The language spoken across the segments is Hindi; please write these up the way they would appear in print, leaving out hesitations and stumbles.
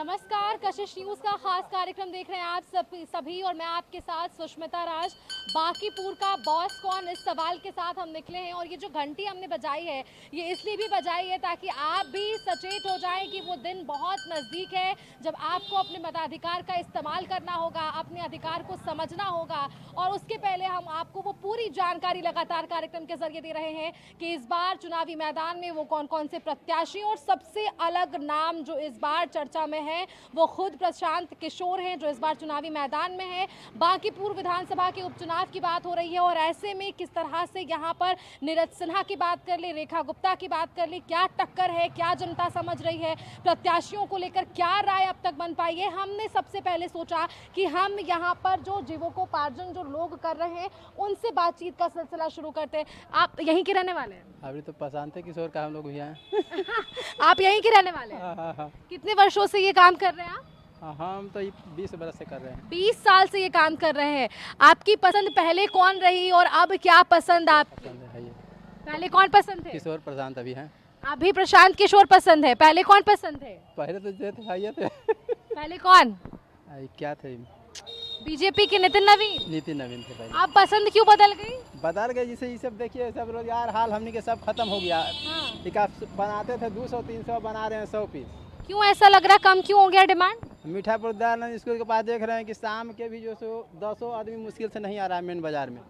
नमस्कार, कशिश न्यूज का खास कार्यक्रम देख रहे हैं आप सभी और मैं आपके साथ सुष्मिता राज। बांकीपुर का बॉस कौन, इस सवाल के साथ हम निकले हैं और ये जो घंटी हमने बजाई है ये इसलिए भी बजाई है ताकि आप भी सचेत हो जाएं कि वो दिन बहुत नज़दीक है जब आपको अपने मताधिकार का इस्तेमाल करना होगा, अपने अधिकार को समझना होगा। और उसके पहले हम आपको वो पूरी जानकारी लगातार कार्यक्रम के जरिए दे रहे हैं कि इस बार चुनावी मैदान में वो कौन कौन से प्रत्याशी और सबसे अलग नाम जो इस बार चर्चा में है वो खुद प्रशांत किशोर हैं जो इस बार चुनावी मैदान में है। बांकीपुर विधानसभा के उपचुनाव की बात हो रही है और ऐसे में किस तरह से यहाँ पर नीरज सिन्हा की बात कर ले, रेखा गुप्ता की बात कर ले, क्या टक्कर है, क्या जनता समझ रही है, प्रत्याशियों को लेकर क्या राय अब तक बन पाई है। हमने सबसे पहले सोचा कि हम यहाँ पर जो जीविकोपार्जन जो लोग कर रहे हैं उनसे बातचीत का सिलसिला शुरू करते हैं। आप यहीं के रहने वाले हैं? अभी तो प्रशांत किशोर का हम लोग भी हैं। आप यहीं के रहने वाले हैं? हाँ। कितने वर्षों से ये काम कर रहे हैं आप? हम तो 20 बरस से कर रहे हैं। 20 साल से ये काम कर रहे हैं। आपकी पसंद पहले कौन रही और अब क्या पसंद आपकी? है ये पहले कौन पसंद थे? किशोर प्रशांत अभी हैं। अभी प्रशांत किशोर पसंद है, पहले कौन पसंद थे? पहले तो जे थे ये थे। पहले कौन? क्या थे? बीजेपी के नितिन नवीन। नितिन नवीन थे पहले। आप पसंद क्यों बदल गई? बदल गए जिसे ये सब देखिए, सब रोजगार हाल हमने के सब खत्म हो गया। हाँ। बनाते थे 200-300, बना रहे हैं 100 पीस। क्यों ऐसा लग रहा, कम क्यों हो गया डिमांड? मीठापुर दयानंद स्कूल के पास देख रहे हैं कि शाम के भी जो 200 आदमी मुश्किल से नहीं आ रहा है मेन बाजार में।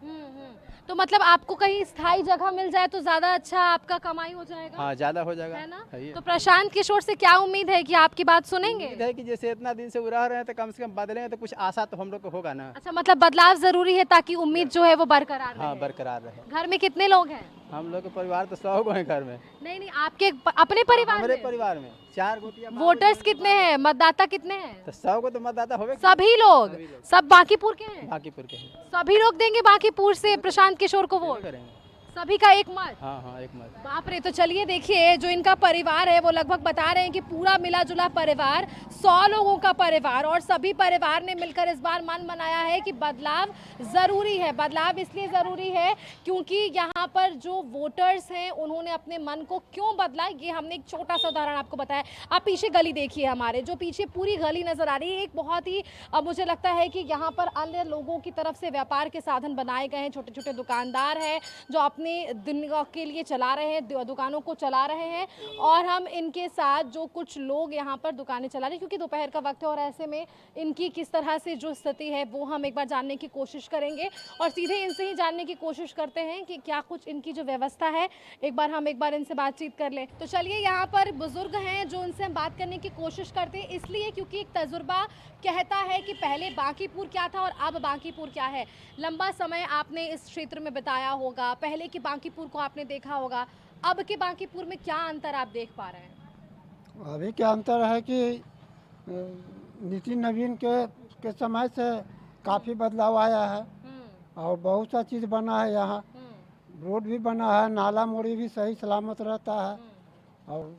तो मतलब आपको कहीं स्थायी जगह मिल जाए तो ज्यादा अच्छा आपका कमाई हो जाएगा। हाँ, ज्यादा हो जाएगा, है ना? है ये। तो प्रशांत किशोर से क्या उम्मीद है कि आपकी बात सुनेंगे? उम्मीद है कि जैसे इतना दिन से वो रह रहे हैं तो कम से कम बदलेंगे तो कुछ आशा तो हम लोग को होगा ना। अच्छा, मतलब बदलाव जरूरी है ताकि उम्मीद जो है वो बरकरार हाँ, रहे। बरकरार रहे। घर में कितने लोग हैं? हम लोग के परिवार तो 100 गो हैं घर में। नहीं, आपके अपने परिवार हमारे में? परिवार में 4 गोतियां। वोटर्स कितने हैं, मतदाता कितने हैं? तो 100 को तो मतदाता होवे। सभी लोग सब बांकीपुर के हैं? बांकीपुर के हैं। सभी लोग देंगे बांकीपुर से प्रशांत किशोर को वोट? करेंगे। सभी का एक मत? हाँ, एक मत। बाप रे। तो चलिए देखिए, जो इनका परिवार है वो लगभग बता रहे हैं कि पूरा मिला जुला परिवार 100 लोगों का परिवार और सभी परिवार ने मिलकर इस बार मन बनाया है कि बदलाव ज़रूरी है। बदलाव इसलिए ज़रूरी है क्योंकि यहाँ पर जो वोटर्स हैं उन्होंने अपने मन को क्यों बदला, ये हमने एक छोटा सा उदाहरण आपको बताया। आप पीछे गली देखिए, हमारे जो पीछे पूरी गली नज़र आ रही है, एक बहुत ही मुझे लगता है कि यहाँ पर अन्य लोगों की तरफ से व्यापार के साधन बनाए गए हैं। छोटे छोटे दुकानदार हैं जो अपने दिन के लिए चला रहे हैं, दुकानों को चला रहे हैं और हम इनके साथ जो कुछ लोग यहाँ पर दुकानें चला रहे हैं क्योंकि दोपहर का वक्त है और ऐसे में इनकी किस तरह से जो स्थिति है वो हम एक बार जानने की कोशिश करेंगे और सीधे इनसे ही जानने की कोशिश करते हैं कि क्या कुछ इनकी जो व्यवस्था है एक बार इनसे बातचीत कर लें। तो चलिए, यहाँ पर बुजुर्ग हैं जो उनसे हम बात करने की कोशिश करते हैं, इसलिए क्योंकि एक तजुर्बा कहता है कि पहले बांकीपुर क्या था और अब बांकीपुर क्या है। लंबा समय आपने इस क्षेत्र में बिताया होगा, पहले के बांकीपुर को आपने देखा होगा, अब के बांकीपुर में क्या अंतर आप देख पा रहे हैं? अभी क्या अंतर है कि नितिन नवीन के समय से काफ़ी बदलाव आया है और बहुत सा चीज़ बना है। यहाँ रोड भी बना है, नाला मोड़ी भी सही सलामत रहता है और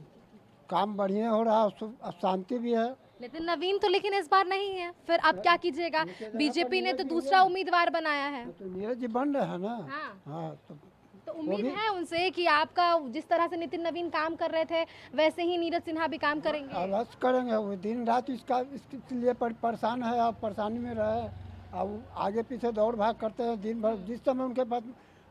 काम बढ़िया हो रहा है, अब शांति भी है। नितिन नवीन तो लेकिन इस बार नहीं है, फिर अब क्या कीजिएगा? बीजेपी ने तो दूसरा उम्मीदवार बनाया है। तो नीरज जी बन रहे हैं ना। हाँ। तो वो उम्मीद भी है उनसे कि आपका जिस तरह से नितिन नवीन काम कर रहे थे वैसे ही नीरज सिन्हा भी काम करेंगे। अवश्य करेंगे। वो दिन रात इसके लिए परेशान है और परेशानी में रहे, अब आगे पीछे दौड़ भाग करते हैं दिन भर। जिस समय उनके पास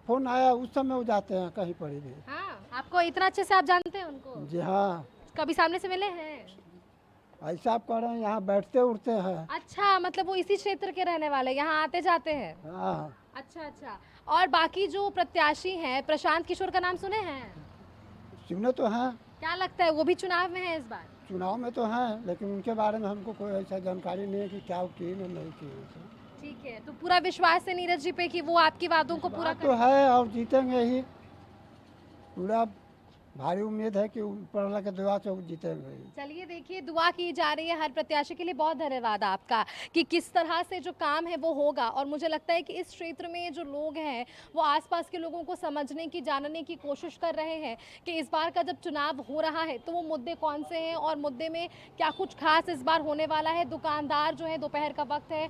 फोन आया उस समय वो जाते हैं कहीं पर भी। हाँ, आपको इतना अच्छे से आप जानते हैं उनको? जी हाँ। कभी सामने से मिले हैं? ऐसा आप कह रहे हैं, यहाँ बैठते उठते हैं। अच्छा, मतलब वो इसी क्षेत्र के रहने वाले, यहाँ आते जाते हैं? हाँ। अच्छा। और बाकी जो प्रत्याशी हैं, प्रशांत किशोर का नाम सुने हैं? सुने तो हैं। क्या लगता है वो भी चुनाव में है इस बार? चुनाव में तो हैं, लेकिन उनके बारे में हमको कोई ऐसा जानकारी नहीं है कि क्या की और नहीं की। ठीक है, तो पूरा विश्वास है नीरज जी पे कि वो आपकी वादों को पूरा तो है और जीतेंगे ही। पूरा भारी उम्मीद है कि ऊपर वाला के दुआ से वो जीतेंगे। चलिए देखिए, दुआ की जा रही है हर प्रत्याशी के लिए। बहुत धन्यवाद आपका कि किस तरह से जो काम है वो होगा और मुझे लगता है कि इस क्षेत्र में जो लोग हैं वो आसपास के लोगों को समझने की, जानने की कोशिश कर रहे हैं कि इस बार का जब चुनाव हो रहा है तो वो मुद्दे कौन से हैं और मुद्दे में क्या कुछ खास इस बार होने वाला है। दुकानदार जो है, दोपहर का वक्त है,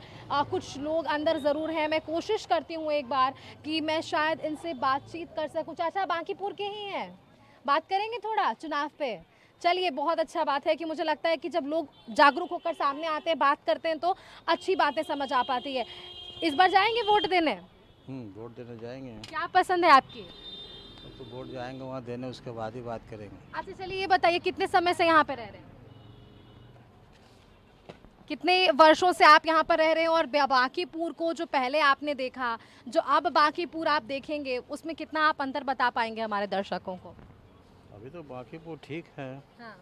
कुछ लोग अंदर ज़रूर हैं। मैं कोशिश करती हूँ एक बार कि मैं शायद इनसे बातचीत कर सकूँ। चाचा बांकीपुर के ही हैं, बात करेंगे थोड़ा चुनाव पे। चलिए, बहुत अच्छा बात है कि मुझे लगता है कि जब लोग जागरूक होकर सामने आते हैं, बात करते हैं तो अच्छी बातें समझ आ पाती है। इस बार जाएंगे वोट देने? वोट देने जाएंगे। क्या पसंद है आपकी? तो वोट जाएंगे वहाँ देने, उसके बाद ही बात करेंगे। अच्छा चलिए, ये बताइए कितने समय से यहाँ पे रह रहे हैं? कितने वर्षों से आप यहाँ पर रह रहे हैं? और बांकीपुर को जो पहले आपने देखा, जो अब बांकीपुर आप देखेंगे, उसमें कितना आप अंतर बता पाएंगे हमारे दर्शकों को? अभी तो बांकीपुर ठीक है, हाँ,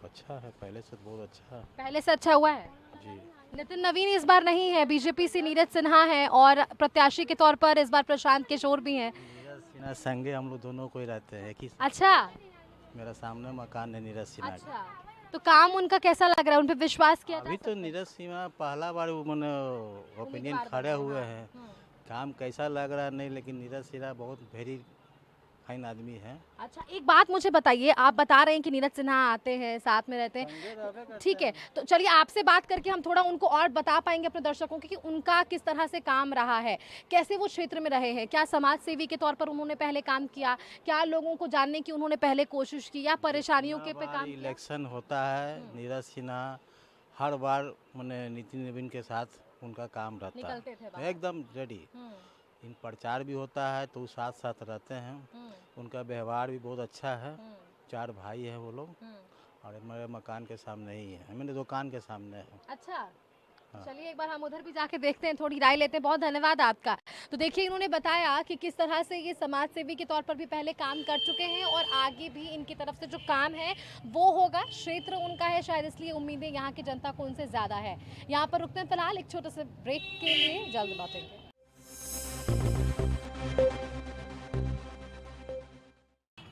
अच्छा है, पहले से बहुत अच्छा है पहले से अच्छा हुआ है। जी। नितिन नवीन इस बार नहीं है, बीजेपी से नीरज सिन्हा है और प्रत्याशी के तौर पर इस बार प्रशांत किशोर भी हैं। नीरज सिन्हा संगे हम लोग दोनों कोई रहते हैं कि अच्छा मेरा सामने मकान है नीरज सिन्हा का। अच्छा, तो काम उनका कैसा लग रहा है? उन पे विश्वास किया अभी तो नीरज सिन्हा पहला बार मैंने ओपिनियन खड़े हुए हैं, काम कैसा लग रहा है नहीं, लेकिन नीरज सिन्हा बहुत वेरी फाइन आदमी है। अच्छा, एक बात मुझे बताइए, आप बता रहे हैं कि नीरज सिन्हा आते हैं, साथ में रहते हैं, ठीक है, तो चलिए आपसे बात करके हम थोड़ा उनको और बता पाएंगे अपने दर्शकों को कि उनका किस तरह से काम रहा है, कैसे वो क्षेत्र में रहे हैं, क्या समाज सेवी के तौर पर उन्होंने पहले काम किया, क्या लोगों को जानने की उन्होंने पहले कोशिश की, या परेशानियों के पे काम किया? इलेक्शन होता है, नीरज सिन्हा हर बार मैंने नितिन नवीन के साथ उनका काम रहता निकलते थे है, बाहर। एकदम रेडी। इन प्रचार भी होता है तो साथ साथ रहते हैं, उनका व्यवहार भी बहुत अच्छा है। 4 भाई हैं वो लोग, और मेरे मकान के सामने ही है, मेरे दुकान के सामने है। अच्छा, हाँ। चलिए एक बार हम उधर भी जाके देखते हैं, थोड़ी राय लेते हैं। बहुत धन्यवाद आपका। तो देखिए, इन्होंने बताया कि किस तरह से ये समाज सेवी के तौर पर भी पहले काम कर चुके हैं और आगे भी इनकी तरफ से जो काम है वो होगा। क्षेत्र उनका है, शायद इसलिए उम्मीदें यहाँ की जनता को उनसे ज़्यादा है। यहाँ पर रुकते हैं फिलहाल एक छोटे से ब्रेक के लिए, जल्द लौटेंगे।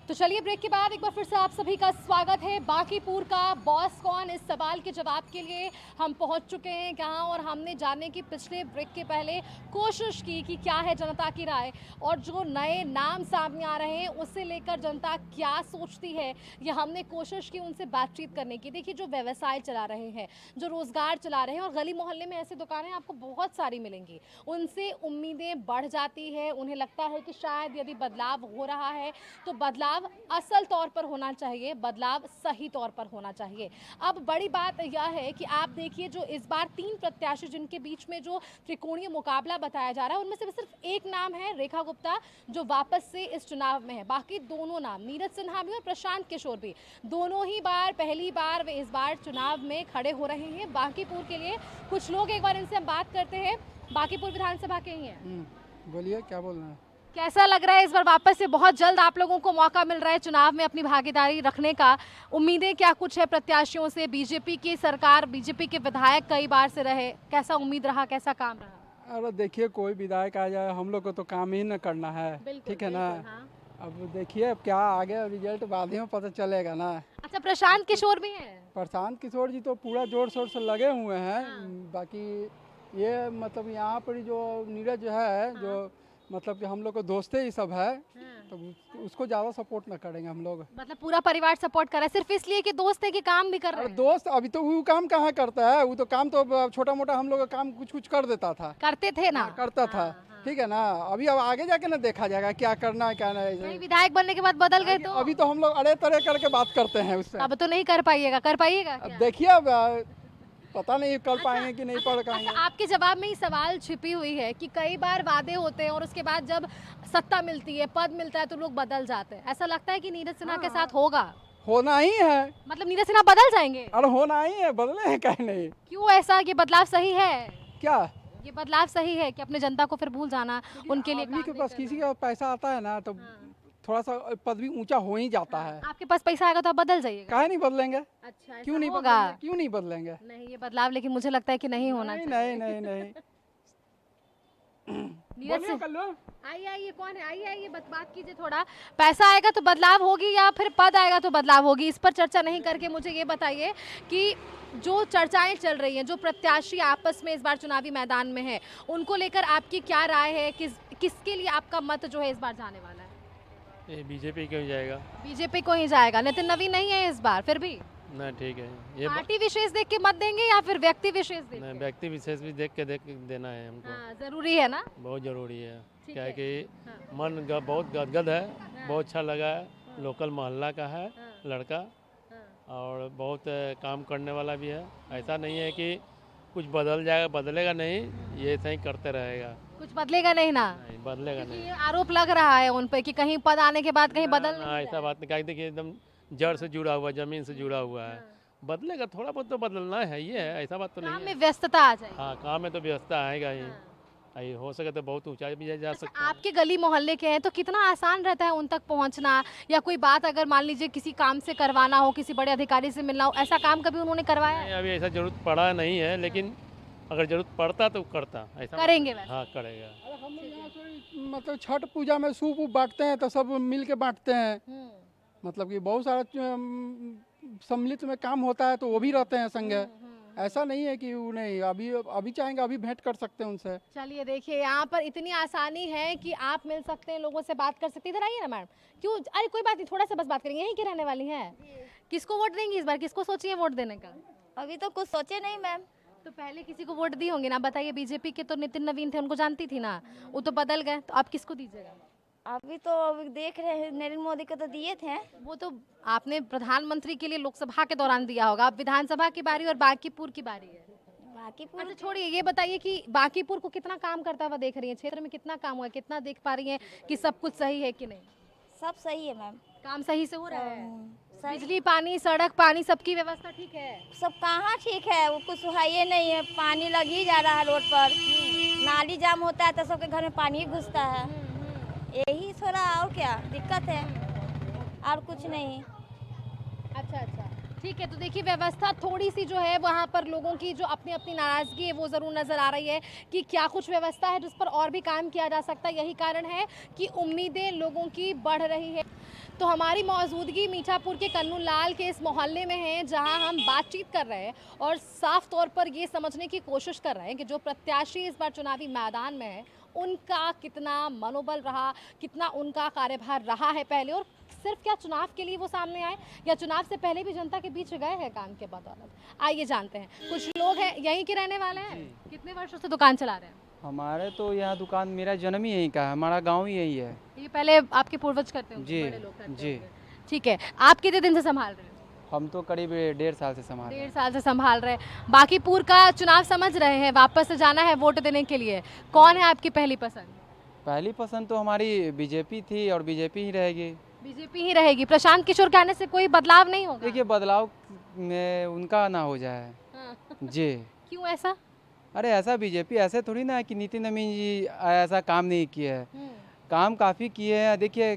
तो चलिए, ब्रेक के बाद एक बार फिर से आप सभी का स्वागत है। बांकीपुर का बॉस कौन, इस सवाल के जवाब के लिए हम पहुंच चुके हैं कहाँ, और हमने जानने की पिछले ब्रेक के पहले कोशिश की कि क्या है जनता की राय और जो नए नाम सामने आ रहे हैं उससे लेकर जनता क्या सोचती है, ये हमने कोशिश की उनसे बातचीत करने की। देखिए, जो व्यवसाय चला रहे हैं, जो रोजगार चला रहे हैं, और गली मोहल्ले में ऐसी दुकानें आपको बहुत सारी मिलेंगी, उनसे उम्मीदें बढ़ जाती है। उन्हें लगता है कि शायद यदि बदलाव हो रहा है तो बदलाव असल तौर पर होना चाहिए, बदलाव सही तौर पर होना चाहिए। अब बड़ी बात यह है कि आप देखिए, जो इस बार 3 प्रत्याशी जिनके बीच में जो त्रिकोणीय मुकाबला बताया जा रहा है, उनमें से सिर्फ एक नाम है रेखा गुप्ता, जो वापस से इस चुनाव में है। बाकी दोनों नाम, नीरज सिन्हा भी और प्रशांत किशोर भी, दोनों ही बार पहली बार वे इस बार चुनाव में खड़े हो रहे हैं बांकीपुर के लिए। कुछ लोग, एक बार इनसे हम बात करते हैं, बांकीपुर विधानसभा के ही हैं। बोलिए, क्या बोलना है? कैसा लग रहा है इस बार वापस से बहुत जल्द आप लोगों को मौका मिल रहा है चुनाव में अपनी भागीदारी रखने का? उम्मीदें क्या कुछ है प्रत्याशियों से? बीजेपी की सरकार, बीजेपी के विधायक कई बार से रहे, कैसा उम्मीद रहा, कैसा काम रहा? अरे देखिए, कोई विधायक आ जाए, हम लोग को तो काम ही न करना है, बिल्कुल, ठीक है ना। बिल्कुल, हाँ। अब देखिए, अब क्या आगे रिजल्ट बाद ही में पता चलेगा ना। अच्छा, प्रशांत किशोर भी हैं? प्रशांत किशोर जी तो पूरा जोर शोर से लगे हुए हैं। हाँ। बाकी ये मतलब यहाँ पर जो नीरज है, जो मतलब कि हम लोग को दोस्ते ही सब है, तो उसको ज़्यादा सपोर्ट ना करेंगे हम लोग। मतलब पूरा परिवार सपोर्ट कर रहा है सिर्फ इसलिए कि दोस्त है कि काम भी कर रहे अरे हैं? दोस्त अभी तो वो काम कहाँ करता है, वो तो काम तो छोटा मोटा हम लोग का काम कुछ कुछ कर देता था, करते थे ना? करता था, ठीक है ना। अभी अब आगे जाके ना देखा जाएगा क्या करना है क्या नहीं, नहीं। विधायक बनने के बाद बदल गए तो? अभी तो हम लोग अड़े तड़े करके बात करते हैं उससे। अब तो नहीं कर पाइएगा, कर पाइएगा अब क्या? देखिए, अब पता नहीं कर पाएंगे कि नहीं पढ़ पाएंगे। अच्छा, आपके जवाब में ही सवाल छिपी हुई है कि कई बार वादे होते हैं और उसके बाद जब सत्ता मिलती है, पद मिलता है, तो लोग बदल जाते हैं। ऐसा लगता है कि नीरज सिन्हा के साथ होगा? होना ही है। मतलब नीरज सिन्हा बदल जाएंगे? अरे होना ही है, बदले हैं कहीं नहीं। क्यों ऐसा? ये बदलाव सही है? क्या ये बदलाव सही है कि अपने जनता को फिर भूल जाना, उनके लिए आदमी काम के पास नहीं किसी का पैसा आता है ना, तो थोड़ा सा पद भी ऊंचा हो ही जाता है। करना? आपके पास पैसा आएगा तो आप बदल जाइएगा? काहे नहीं बदलेंगे? अच्छा, ऐसा क्यों नहीं होगा? बदलेंगे? क्यों नहीं बदलेंगे? नहीं, ये बदलाव लेकिन मुझे लगता है कि नहीं होना नहीं चाहिए। नहीं नहीं नहीं। नीरज बोलिए सिन्हा, कल्लू। आइए आइए, कौन है? आइए आइए, बात कीजिए थोड़ा। पैसा आएगा तो बदलाव होगी या फिर पद आएगा तो बदलाव होगी? इस पर चर्चा नहीं करके मुझे ये बताइए कि जो चर्चाएं चल रही हैं, जो प्रत्याशी आपस में इस बार चुनावी मैदान में है, उनको लेकर आपकी क्या राय है? किसके लिए आपका मत जो है इस बार जाने वाला है? ये बीजेपी क्यों जाएगा? बीजेपी को ही जाएगा। नितिन नवीन नहीं है इस बार, फिर भी ना ठीक है, ये पार्टी विशेष देख के मत देंगे या फिर व्यक्ति विशेष देख ना, के? व्यक्ति विशेष भी देख के देना है हमको, हाँ, जरूरी है ना? बहुत ज़रूरी है। ठीक क्या है। है कि हाँ। मन बहुत गदगद है, बहुत अच्छा लगा है। लोकल मोहल्ला का है हाँ। लड़का, और बहुत काम करने वाला भी है। ऐसा नहीं है कि कुछ बदल जाएगा, बदलेगा नहीं, ये ऐसा ही करते रहेगा। कुछ बदलेगा नहीं ना? नहीं बदलेगा क्योंकि नहीं। ये आरोप लग रहा है उन पे कि कहीं पद आने के बाद कहीं बदल ना, नहीं ऐसा जाए। बात नहीं, कहीं देखिए एकदम जड़ से जुड़ा हुआ, जमीन से जुड़ा हुआ है। बदलेगा, थोड़ा बहुत तो बदलना है, ये है, ऐसा बात तो काम नहीं में है। व्यस्तता आ जाएगी। हाँ, काम में तो व्यवस्था आएगा ही। ये हो सके तो बहुत ऊंचाई भी जा अच्छा, सकता है। आपके गली मोहल्ले के हैं तो कितना आसान रहता है उन तक पहुंचना, या कोई बात अगर मान लीजिए किसी काम से करवाना हो, किसी बड़े अधिकारी से मिलना हो, ऐसा काम कभी उन्होंने करवाया है? नहीं, अभी ऐसा जरूरत पड़ा नहीं है, लेकिन अगर जरूरत पड़ता तो करता, ऐसा करेंगे वैसे? हाँ करेगा। अरे हम लोग यहाँ से मतलब छठ पूजा में सूप वूप बांटते हैं तो सब मिल के बांटते हैं। मतलब कि बहुत सारा सम्मिलित में काम होता है तो वो भी रहते हैं संगे। ऐसा नहीं है कि वो नहीं, अभी चाहेंगे अभी भेंट कर सकते हैं उनसे। चलिए देखिए, यहाँ पर इतनी आसानी है कि आप मिल सकते हैं, लोगों से बात कर सकते हैं। इधर आइए ना मैडम। क्यों? अरे कोई बात नहीं, थोड़ा सा बस बात करेंगे। यहीं की रहने वाली हैं? किसको वोट देंगी इस बार? किसको सोची है वोट देने का? अभी तो कुछ सोचे नहीं मैम। तो पहले किसी को वोट दी होंगी ना? बताइए, बीजेपी के तो नितिन नवीन थे, उनको जानती थी ना, वो तो बदल गए, तो आप किसको दीजिएगा? अभी तो अभी देख रहे हैं, नरेंद्र मोदी को तो दिए थे। वो तो आपने प्रधानमंत्री के लिए लोकसभा के दौरान दिया होगा, अब विधानसभा की बारी और बांकीपुर की बारी है। बाकी अच्छा पूरे छोड़िए, ये बताइए कि बांकीपुर को कितना काम करता हुआ देख रही है, क्षेत्र में कितना काम हुआ है, कितना देख पा रही हैं कि सब कुछ सही है कि नहीं? सब सही है मैम। काम सही से हो रहा है? सही। बिजली, पानी, सड़क, पानी, सबकी व्यवस्था ठीक है? सब कहाँ ठीक है, वो कुछ सुहाइए नहीं है। पानी लग ही जा रहा है रोड पर। नाली जाम होता है तो सबके घर में पानी ही घुसता है। यही थोड़ा और क्या दिक्कत है, और कुछ नहीं। अच्छा अच्छा, ठीक है। तो देखिए, व्यवस्था थोड़ी सी जो है वहाँ पर लोगों की जो अपनी अपनी नाराज़गी है वो ज़रूर नज़र आ रही है कि क्या कुछ व्यवस्था है जिस पर और भी काम किया जा सकता है। यही कारण है कि उम्मीदें लोगों की बढ़ रही है। तो हमारी मौजूदगी मीठापुर के कन्नू लाल के इस मोहल्ले में है, जहां हम बातचीत कर रहे हैं और साफ तौर पर ये समझने की कोशिश कर रहे हैं कि जो प्रत्याशी इस बार चुनावी मैदान में है उनका कितना मनोबल रहा, कितना उनका कार्यभार रहा है पहले, और सिर्फ क्या चुनाव के लिए वो सामने आए या चुनाव से पहले भी जनता के बीच गए हैं काम के बदौलत। आइए जानते हैं। कुछ लोग हैं, यहीं के रहने वाले हैं, कितने वर्षों से दुकान चला रहे हैं? हमारे तो यहाँ दुकान, मेरा जन्म ही यहीं का है, हमारा गांव ही यही है। ये पहले आपके पूर्वज करते होंगे, जी, बड़े लोग करते जी। होंगे। ठीक है, आप कितने दिन से संभाल रहे हैं? हम तो करीब 1.5 साल से संभाल रहे हैं। 1.5 साल से संभाल रहे हैं। बांकीपुर का चुनाव समझ रहे हैं, वापस से जाना है वोट देने के लिए। कौन है आपकी पहली पसंद? पहली पसंद तो हमारी बीजेपी थी और बीजेपी ही रहेगी। बीजेपी ही रहेगी। प्रशांत किशोर के आने से कोई बदलाव नहीं होगा? देखिए, बदलाव में उनका ना हो जाए। हाँ। जी। क्यों ऐसा? अरे ऐसा बीजेपी ऐसे थोड़ी ना है कि नितिन नवीन जी ऐसा काम नहीं किया है। काम काफ़ी किए हैं। देखिए,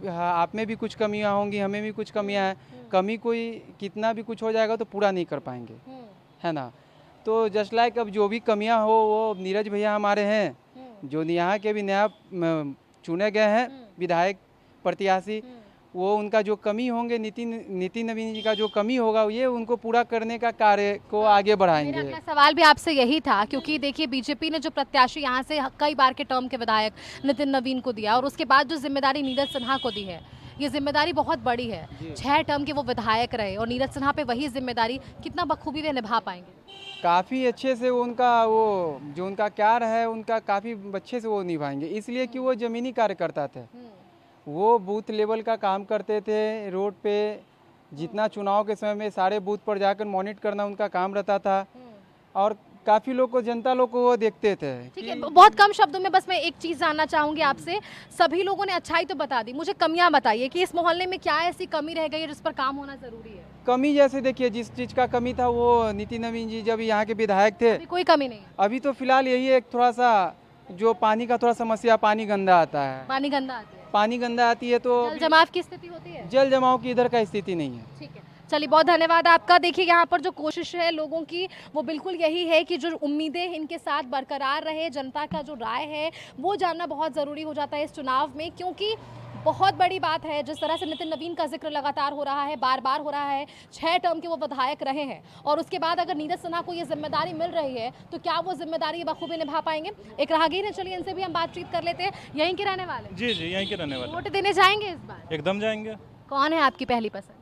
आप में भी कुछ कमियां होंगी, हमें भी कुछ कमियां हैं। कमी कोई कितना भी कुछ हो जाएगा तो पूरा नहीं कर पाएंगे, है ना। तो जस्ट लाइक अब जो भी कमियां हो वो नीरज भैया हमारे हैं, जो यहाँ के भी नया चुने गए हैं विधायक प्रत्याशी, वो उनका जो कमी होंगे, नितिन नवीन जी का जो कमी होगा ये उनको पूरा करने का कार्य को आगे मेरा बढ़ाएंगे। अगला सवाल भी आपसे यही था, क्योंकि देखिए बीजेपी ने जो प्रत्याशी यहाँ से कई बार के टर्म के विधायक नितिन नवीन को दिया और उसके बाद जो जिम्मेदारी नीरज सिन्हा को दी है, ये जिम्मेदारी बहुत बड़ी है। 6 टर्म के वो विधायक रहे और नीरज सिन्हा पे वही जिम्मेदारी कितना बखूबी वे निभा पाएंगे? काफ़ी अच्छे से उनका वो जो उनका कार्य है उनका काफ़ी अच्छे से वो निभाएंगे, इसलिए कि वो ज़मीनी कार्यकर्ता थे। वो बूथ लेवल का काम करते थे, रोड पे जितना चुनाव के समय में सारे बूथ पर जाकर मॉनिटर करना उनका काम रहता था और काफ़ी लोग को, जनता लोग को वो देखते थे। ठीक है, बहुत कम शब्दों में बस मैं एक चीज़ जानना चाहूँगी आपसे। सभी लोगों ने अच्छाई तो बता दी, मुझे कमियाँ बताइए कि इस मोहल्ले में क्या ऐसी कमी रह गई है जिस पर काम होना ज़रूरी है? कमी जैसे देखिए, जिस चीज़ का कमी था वो नितिन नवीन जी जब यहाँ के विधायक थे, अभी कोई कमी नहीं है? अभी तो फिलहाल यही है, थोड़ा सा जो पानी का थोड़ा समस्या, पानी गंदा आता है। पानी गंदा आती है? पानी गंदा आती है तो जल जमाव की स्थिति होती है? जल जमाव की इधर का स्थिति नहीं है। ठीक है, चलिए बहुत धन्यवाद आपका। देखिए, यहाँ पर जो कोशिश है लोगों की वो बिल्कुल यही है कि जो उम्मीदें इनके साथ बरकरार रहे, जनता का जो राय है वो जानना बहुत ज़रूरी हो जाता है इस चुनाव में, क्योंकि बहुत बड़ी बात है जिस तरह से नितिन नवीन का जिक्र लगातार हो रहा है, बार बार हो रहा है। 6 टर्म के वो विधायक रहे हैं और उसके बाद अगर नीरज सिन्हा को ये जिम्मेदारी मिल रही है तो क्या वो जिम्मेदारी बखूबी निभा पाएंगे? एक राहगीर है, चलिए इनसे भी हम बातचीत कर लेते हैं। यहीं के रहने वाले? जी जी, यहीं के रहने वाले। वोट देने जाएंगे इस बार? एकदम जाएंगे। कौन है आपकी पहली पसंद?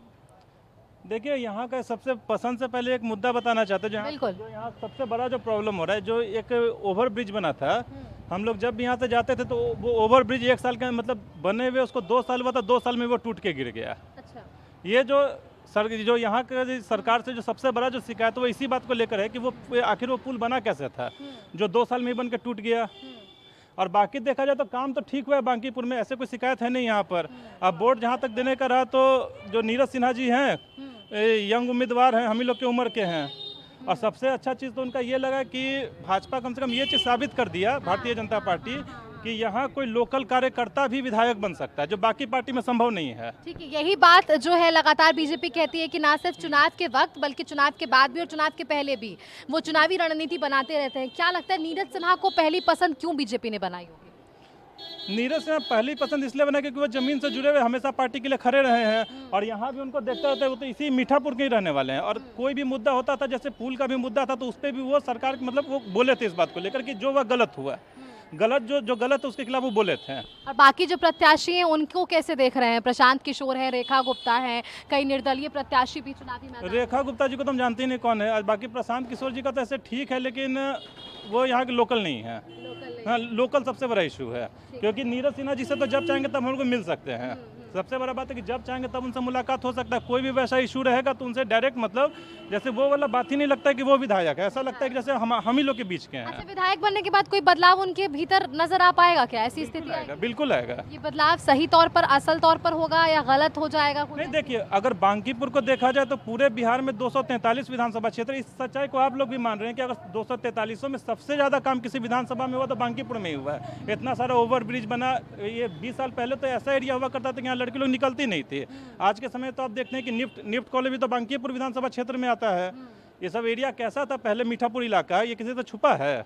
देखिए, यहाँ का सबसे पसंद से पहले एक मुद्दा बताना चाहते हैं। बिल्कुल। जो यहाँ सबसे बड़ा जो प्रॉब्लम हो रहा है, जो एक ओवर ब्रिज बना था, हम लोग जब भी यहाँ से जाते थे तो वो ओवर ब्रिज 1 साल का मतलब बने हुए उसको 2 साल हुआ था, 2 साल में वो टूट के गिर गया। अच्छा। ये जो जो यहाँ का सरकार से जो सबसे बड़ा जो शिकायत है वो इसी बात को लेकर है कि वो आखिर वो पुल बना कैसे था, जो 2 साल में ही बन के टूट गया। और बाकी देखा जाए तो काम तो ठीक हुआ है बांकीपुर में, ऐसे कोई शिकायत है नहीं यहाँ पर। अब वोट जहाँ तक देने का रहा तो जो नीरज सिन्हा जी हैं, यंग उम्मीदवार हैं, हम ही लोग की उम्र के हैं। और सबसे अच्छा चीज़ तो उनका ये लगा कि भाजपा कम से कम ये चीज़ साबित कर दिया, भारतीय जनता पार्टी, कि यहाँ कोई लोकल कार्यकर्ता भी विधायक बन सकता है, जो बाकी पार्टी में संभव नहीं है। ठीक है, यही बात जो है लगातार बीजेपी कहती है कि ना सिर्फ चुनाव के वक्त बल्कि चुनाव के बाद भी और चुनाव के पहले भी वो चुनावी रणनीति बनाते रहते हैं। क्या लगता है नीरज सिन्हा को पहली पसंद क्यों बीजेपी ने बनाई होगी? नीरज सिन्हा पहली पसंद इसलिए बना क्योंकि वो जमीन से जुड़े हुए हमेशा पार्टी के लिए खड़े रहे हैं, और यहाँ भी उनको देखते रहते हैं। वो तो इसी मीठापुर के ही रहने वाले हैं, और कोई भी मुद्दा होता था, जैसे पुल का भी मुद्दा था, तो उस पर भी वो सरकार मतलब वो बोले थे इस बात को लेकर कि जो वह गलत हुआ, गलत जो गलत है उसके खिलाफ वो बोले थे। और बाकी जो प्रत्याशी हैं उनको कैसे देख रहे हैं? प्रशांत किशोर है, रेखा गुप्ता है, कई निर्दलीय प्रत्याशी भी चुनावी मैदान। रेखा गुप्ता जी को तो हम जानते ही नहीं कौन है, और बाकी प्रशांत किशोर जी का तो ऐसे ठीक है, लेकिन वो यहाँ के लोकल नहीं है। हाँ, लोकल सबसे बड़ा इशू है, क्योंकि नीरज सिन्हा जी से तो जब चाहेंगे तब हम लोग मिल सकते हैं। सबसे बड़ा बात है कि जब चाहेंगे तब उनसे मुलाकात हो सकता है। कोई भी वैसा इशू रहेगा तो उनसे डायरेक्ट मतलब जैसे वो वाला बात ही नहीं लगता है कि वो विधायक है, ऐसा लगता है कि जैसे हम ही लोग के बीच के हैं। अच्छा, विधायक बनने के बाद कोई बदलाव उनके भीतर नजर आ पाएगा क्या? ऐसी स्थिति आएगा, बिल्कुल आएगा। ये बदलाव सही तौर पर, असल तौर पर होगा या गलत हो जाएगा? नहीं, देखिए, अगर बांकीपुर को देखा जाए तो पूरे बिहार में 243 विधानसभा क्षेत्र, इस सच्चाई को आप लोग भी मान रहे हैं कि अगर 243 में सबसे ज्यादा काम किसी विधानसभा में हुआ तो बांकीपुर में ही हुआ है। इतना सारा ओवर ब्रिज बना, ये 20 साल पहले तो ऐसा एरिया हुआ करता था कि यहाँ लड़की लोग निकलती नहीं थी। आज के समय तो आप देखते हैं कि निफ्ट कॉलेज भी तो बांकीपुर विधानसभा क्षेत्र में आता है। ये सब एरिया कैसा था पहले, मीठापुर इलाका, ये किसी से छुपा है,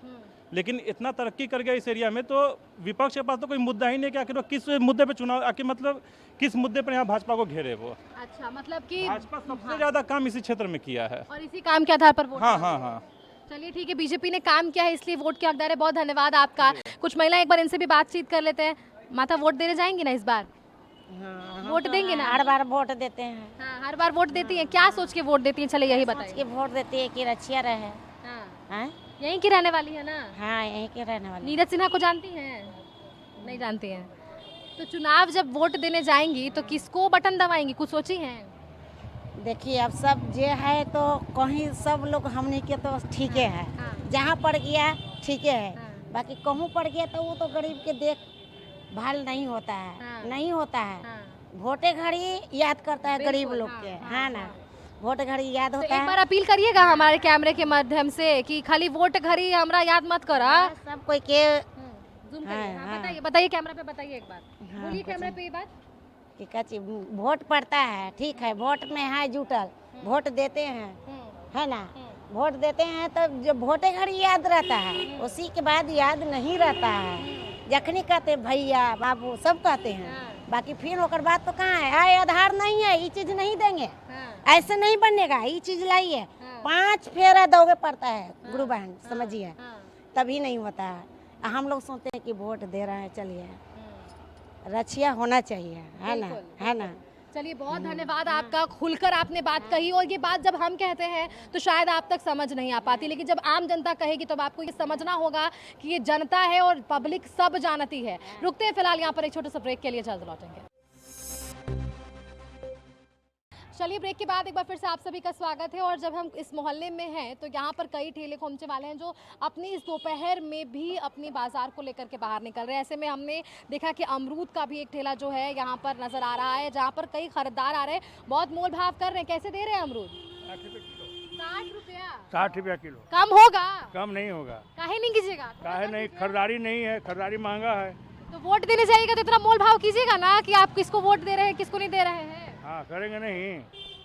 लेकिन इतना तरक्की कर गया इस एरिया में, तो विपक्ष के पास तो कोई मुद्दा ही नहीं कि आखिर वो किस मुद्दे पे चुनाव, आखिर मतलब किस मुद्दे पर यहाँ भाजपा को घेरे वो। अच्छा, मतलब कि भाजपा सबसे ज्यादा काम इसी क्षेत्र में किया है, और इसी काम के आधार पर वोट। हाँ। चलिए ठीक है, बीजेपी ने काम किया है इसलिए वोट के हकदार है। बहुत धन्यवाद आपका। कुछ महिला, एक बार इनसे भी बातचीत कर लेते हैं। माता, वोट देने जाएंगी ना इस बार? वोट देंगे ना? हर बार वोट देते हैं। हाँ, हर बार वोट देती हैं। क्या सोच के वोट देती हैं? चले यही बताइए। कि वोट देती है कि रक्षिया रहे। हाँ, यहीं की रहने वाली है ना? हाँ, यहीं के रहने वाली। नीरज सिन्हा को जानती हैं? नहीं जानती हैं। तो चुनाव जब वोट देने जाएंगी तो किसको बटन दबाएंगी, कुछ सोची हैं? देखिए, अब सब जे है तो कहीं सब लोग हमने के तो ठीक है, जहाँ पड़ गया ठीक है, बाकी कहूँ पड़ गया तो वो तो गरीब के देख भाल नहीं होता है, नहीं होता है। वोटे घड़ी याद करता है गरीब लोग के, है ना? वोट घड़ी याद होता है। एक बार अपील करिएगा हमारे कैमरे के माध्यम से कि खाली वोट घड़ी हमरा याद मत करा। सब कोई के बताइए, बताइए कैमरा पे, बताइए एक बार, बोलिए कैमरे पे ये बात कि कच्ची वोट पड़ता है, ठीक है, वोट में है जुटल, वोट देते हैं, है ना? वोट देते हैं तब जो वोटे घड़ी याद रहता है, उसी के बाद याद नहीं रहता है। जखनी कहते भैया बाबू सब कहते हैं, बाकी फिर ओकर बात तो कहाँ है? आए आधार नहीं है, ये चीज नहीं देंगे, ऐसे नहीं बनेगा, ये चीज लाइए, 5 फेरा दौगे पड़ता है गुरु बहन, समझिए, तभी नहीं होता है। हम लोग सोचते हैं कि वोट दे रहे हैं, चलिए रक्षिया होना चाहिए, है ना? है ना? चलिए, बहुत धन्यवाद आपका, खुलकर आपने बात कही। और ये बात जब हम कहते हैं तो शायद आप तक समझ नहीं आ पाती, लेकिन जब आम जनता कहेगी तो आपको ये समझना होगा कि ये जनता है और पब्लिक सब जानती है। रुकते हैं फिलहाल यहाँ पर एक छोटे से ब्रेक के लिए, जल्द लौटेंगे। चलिए, ब्रेक के बाद एक बार फिर से आप सभी का स्वागत है। और जब हम इस मोहल्ले में हैं तो यहाँ पर कई ठेले खोमचे वाले हैं जो अपनी इस दोपहर में भी अपनी बाजार को लेकर के बाहर निकल रहे हैं। ऐसे में हमने देखा कि अमरूद का भी एक ठेला जो है यहाँ पर नज़र आ रहा है, जहाँ पर कई खरीदार आ रहे हैं, बहुत मोल भाव कर रहे हैं। कैसे दे रहे हैं अमरूद? 60 रुपया। 60 रुपया किलो। कम होगा? कम नहीं होगा। काहे नहीं कीजिएगा? काहे नहीं, खरीदारी नहीं है, खरीदारी महंगा है। तो वोट देने जाइएगा तो इतना मोल भाव कीजिएगा ना कि आप किसको वोट दे रहे हैं, किसको नहीं दे रहे हैं। हाँ, करेंगे नहीं।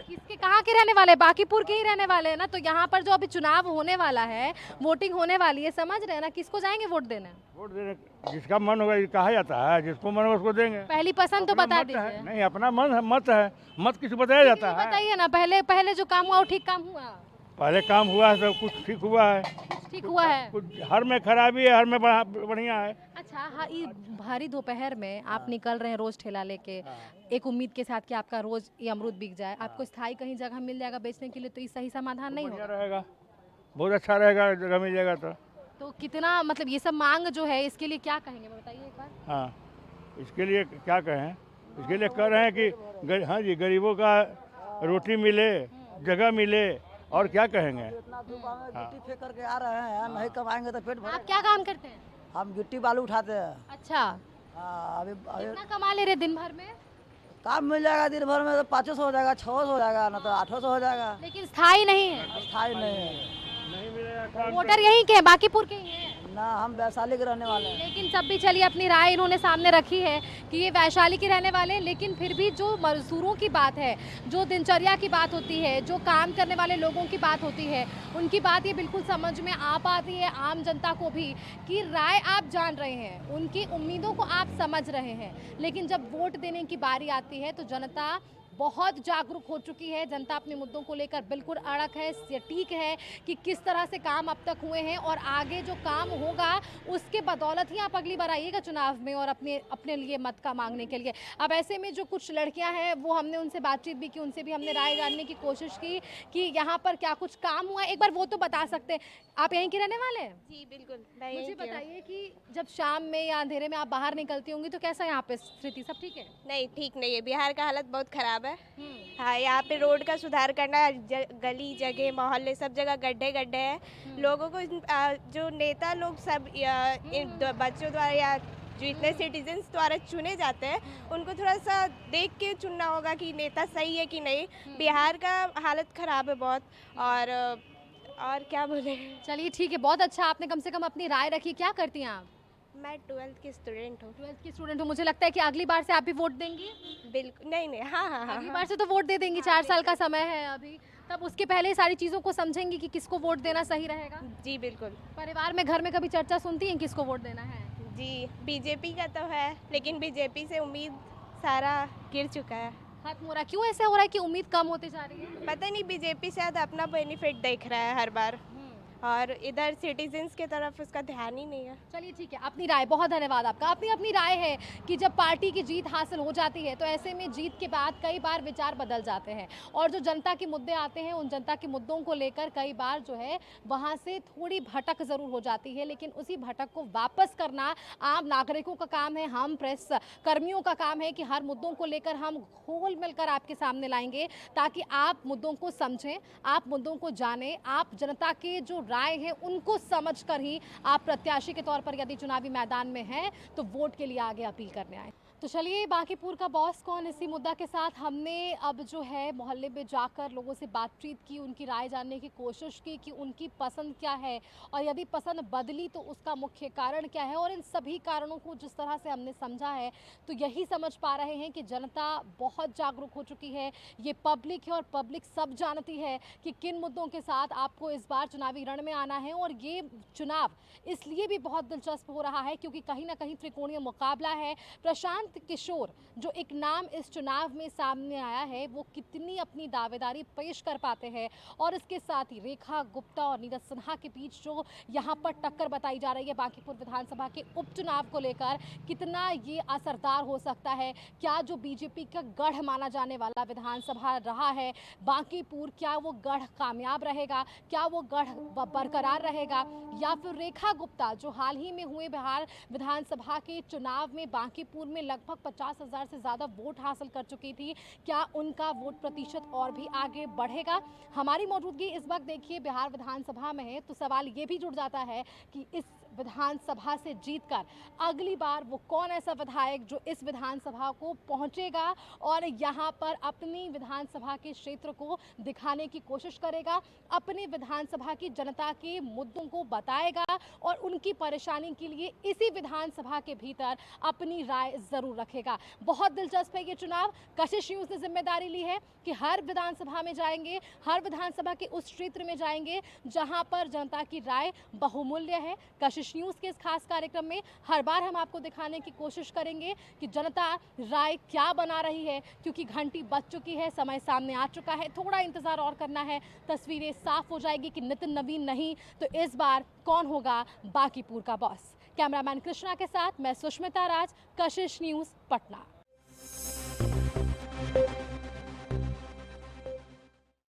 किसके, कहाँ के रहने वाले? बांकीपुर के ही रहने वाले हैं ना। तो यहाँ पर जो अभी चुनाव होने वाला है, वोटिंग होने वाली है, समझ रहे हैं ना, किसको जाएंगे वोट देने? वोट देने जिसका मन होगा, कहा जाता है, जिसको मन होगा उसको देंगे। पहली पसंद तो बता दीजिए। नहीं, अपना मन मत है, मत किसी बताया जाता है। बताइए ना, पहले जो काम हुआ वो ठीक काम हुआ? पहले काम हुआ है, सब कुछ ठीक हुआ है। ठीक हुआ है? कुछ हर में खराबी है, हर में बढ़िया है। अच्छा, हाँ, ये भारी दोपहर में आप निकल रहे हैं रोज ठेला लेके, एक उम्मीद के साथ कि आपका रोज ये अमरूद बिक जाए, आपको स्थायी कहीं जगह मिल जाएगा बेचने के लिए, तो ये सही समाधान नहीं होगा? रहेगा, बहुत अच्छा रहेगा, जगह मिल जाएगा तो कितना, मतलब ये सब मांग जो है इसके लिए क्या कहेंगे, बताइए एक बार। हाँ, इसके लिए क्या कहें, इसके लिए कह रहे हैं कि हाँ जी, गरीबों का रोटी मिले, जगह मिले, और क्या कहेंगे। इतना धूप में गिट्टी फेंक करके आ रहे हैं, नहीं कमाएंगे तो पेट आप भरेगा। क्या काम करते हैं? हम गिट्टी बालू उठाते हैं। अच्छा, हाँ, अभी कितना कमा ले रहे दिन भर में? काम मिल जाएगा दिन भर में तो 500 हो जाएगा, 600 हो जाएगा, ना तो 800 हो जाएगा। लेकिन स्थायी नहीं है। स्थायी नहीं है। वोटर यहीं के हैं, बांकीपुर के ही हैं। ना, हम वैशाली के रहने वाले हैं। लेकिन तब भी चलिए अपनी राय इन्होंने सामने रखी है कि ये वैशाली के रहने वाले हैं, लेकिन फिर भी जो मजदूरों की बात है, जो दिनचर्या की बात होती है, जो काम करने वाले लोगों की बात होती है, उनकी बात ये बिल्कुल समझ में आ पाती है आम जनता को भी कि राय आप जान रहे हैं, उनकी उम्मीदों को आप समझ रहे हैं, लेकिन जब वोट देने की बारी आती है तो जनता बहुत जागरूक हो चुकी है। जनता अपने मुद्दों को लेकर बिल्कुल अड़ग है, सटीक है कि किस तरह से काम अब तक हुए हैं और आगे जो काम होगा उसके बदौलत ही आप अगली बार आइएगा चुनाव में और अपने लिए मत का मांगने के लिए। अब ऐसे में जो कुछ लड़कियां हैं वो हमने उनसे बातचीत भी की, उनसे भी हमने राय जानने की कोशिश की कि यहाँ पर क्या कुछ काम हुआ है। एक बार वो तो बता सकते हैं, आप यहीं के रहने वाले हैं? जी बिल्कुल। मुझे बताइए कि जब शाम में या अंधेरे में आप बाहर निकलती होंगी तो कैसा यहाँ पे स्थिति, सब ठीक है? नहीं, ठीक नहीं है, बिहार का हालत बहुत ख़राब है। हाँ, यहाँ पे रोड का सुधार करना है, गली जगह मोहल्ले सब जगह गड्ढे गड्ढे हैं। लोगों को जो नेता लोग सब इन बच्चों द्वारा या जो इतने सिटीजन्स द्वारा चुने जाते हैं, उनको थोड़ा सा देख के चुनना होगा कि नेता सही है कि नहीं। बिहार का हालत ख़राब है बहुत। और क्या बोले। चलिए ठीक है, बहुत अच्छा, आपने कम से कम अपनी राय रखी। क्या करती हैं आप? मैं 12th की स्टूडेंट हूँ। 12th की स्टूडेंट हूँ। मुझे लगता है कि अगली बार से आप भी वोट देंगी? बिल्कुल नहीं, हाँ। अगली बार से तो वोट दे देंगी, 4 साल का समय है अभी, तब उसके पहले सारी चीज़ों को समझेंगी कि किसको वोट देना सही रहेगा। जी बिल्कुल। परिवार में, घर में कभी चर्चा सुनती हैं किसको वोट देना है? जी, बीजेपी का तो है, लेकिन बीजेपी से उम्मीद सारा गिर चुका है। खत्म हो रहा है। क्यों ऐसा हो रहा है कि उम्मीद कम होती जा रही है? पता नहीं, बीजेपी शायद अपना बेनिफिट देख रहा है हर बार, और इधर सिटीजन्स की तरफ उसका ध्यान ही नहीं है। चलिए ठीक है, अपनी राय, बहुत धन्यवाद आपका। अपनी राय है कि जब पार्टी की जीत हासिल हो जाती है तो ऐसे में जीत के बाद कई बार विचार बदल जाते हैं और जो जनता के मुद्दे आते हैं उन जनता के मुद्दों को लेकर कई बार जो है वहाँ से थोड़ी भटक ज़रूर हो जाती है, लेकिन उसी भटक को वापस करना आम नागरिकों का काम है, हम प्रेस कर्मियों का काम है कि हर मुद्दों को लेकर हम घोल मिलकर आपके सामने लाएंगे ताकि आप मुद्दों को समझें, आप मुद्दों को जानें, आप जनता के जो राय है उनको समझकर ही आप प्रत्याशी के तौर पर यदि चुनावी मैदान में हैं तो वोट के लिए आगे अपील करने आए। तो चलिए, बांकीपुर का बॉस कौन, इसी मुद्दा के साथ हमने अब जो है मोहल्ले में जाकर लोगों से बातचीत की, उनकी राय जानने की कोशिश की कि उनकी पसंद क्या है और यदि पसंद बदली तो उसका मुख्य कारण क्या है। और इन सभी कारणों को जिस तरह से हमने समझा है तो यही समझ पा रहे हैं कि जनता बहुत जागरूक हो चुकी है, ये पब्लिक है और पब्लिक सब जानती है कि किन मुद्दों के साथ आपको इस बार चुनावी रण में आना है। और ये चुनाव इसलिए भी बहुत दिलचस्प हो रहा है क्योंकि कहीं ना कहीं त्रिकोणीय मुकाबला है। प्रशांत किशोर जो एक नाम इस चुनाव में सामने आया है वो कितनी अपनी दावेदारी पेश कर पाते हैं और इसके साथ ही रेखा गुप्ता और नीरज सिन्हा के बीच जो यहाँ पर टक्कर बताई जा रही है बांकीपुर विधानसभा के उपचुनाव को लेकर, कितना ये असरदार हो सकता है। क्या जो बीजेपी का गढ़ माना जाने वाला विधानसभा रहा है बांकीपुर, क्या वो गढ़ कामयाब रहेगा, क्या वो गढ़ बरकरार रहेगा, या फिर रेखा गुप्ता जो हाल ही में हुए बिहार विधानसभा के चुनाव में बांकीपुर में लगभग 50,000 से ज़्यादा वोट हासिल कर चुकी थी, क्या उनका वोट प्रतिशत और भी आगे बढ़ेगा। हमारी मौजूदगी इस वक्त देखिए बिहार विधानसभा में है तो सवाल ये भी जुड़ जाता है कि इस विधानसभा से जीतकर अगली बार वो कौन ऐसा विधायक जो इस विधानसभा को पहुंचेगा और यहाँ पर अपनी विधानसभा के क्षेत्र को दिखाने की कोशिश करेगा, अपने विधानसभा की जनता के मुद्दों को बताएगा और उनकी परेशानी के लिए इसी विधानसभा के भीतर अपनी राय जरूर रखेगा। बहुत दिलचस्प है ये चुनाव। कशिश न्यूज़ ने जिम्मेदारी ली है कि हर विधानसभा में जाएंगे, हर विधानसभा के उस क्षेत्र में जाएंगे जहां पर जनता की राय बहुमूल्य है। कशिश न्यूज़ के इस खास कार्यक्रम में हर बार हम आपको दिखाने की कोशिश करेंगे कि जनता राय क्या बना रही है, क्योंकि घंटी बज चुकी है, समय सामने आ चुका है, थोड़ा इंतजार और करना है, तस्वीरें साफ हो जाएगी कि नितिन नवीन नहीं तो इस बार कौन होगा बांकीपुर का बॉस। कैमरामैन कृष्णा के साथ मैं सुष्मिता राज, कशिश न्यूज़, पटना।